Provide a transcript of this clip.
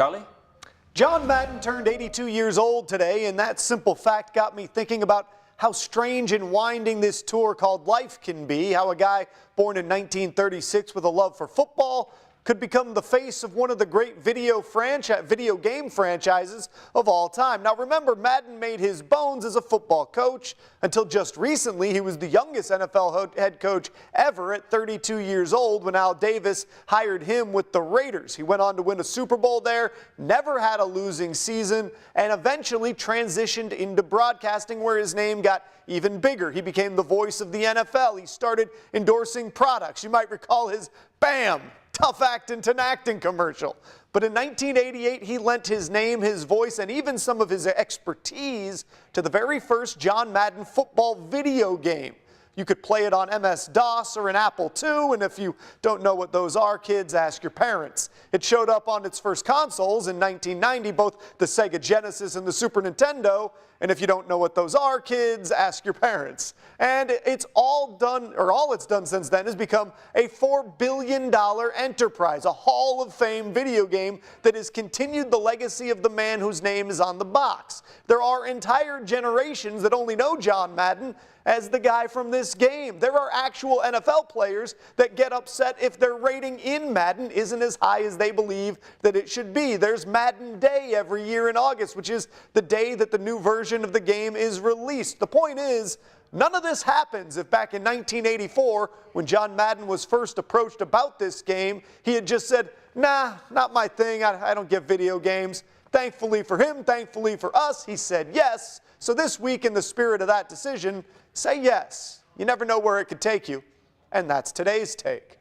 Charlie? John Madden turned 82 years old today, and that simple fact got me thinking about how strange and winding this tour called life can be, how a guy born in 1936 with a love for football could become the face of one of the great video game franchises of all time. Now remember, Madden made his bones as a football coach. Until just recently, he was the youngest NFL head coach ever at 32 years old when Al Davis hired him with the Raiders. He went on to win a Super Bowl there, never had a losing season, and eventually transitioned into broadcasting where his name got even bigger. He became the voice of the NFL. He started endorsing products. You might recall his BAM! Tough actin' to acting commercial. But in 1988, he lent his name, his voice, and even some of his expertise to the very first John Madden football video game. You could play it on MS-DOS or an Apple II, and if you don't know what those are, kids, ask your parents. It showed up on its first consoles in 1990, both the Sega Genesis and the Super Nintendo, and if you don't know what those are, kids, ask your parents. And it's all it's done since then is become a $4 billion enterprise, a Hall of Fame video game that has continued the legacy of the man whose name is on the box. There are entire generations that only know John Madden as the guy from this game. There are actual NFL players that get upset if their rating in Madden isn't as high as they believe that it should be. There's Madden Day every year in August, which is the day that the new version of the game is released. The point is, none of this happens if back in 1984, when John Madden was first approached about this game, he had just said, nah, not my thing, I don't get video games. Thankfully for him, thankfully for us, he said yes. So this week, in the spirit of that decision, say yes. You never know where it could take you. And that's today's take.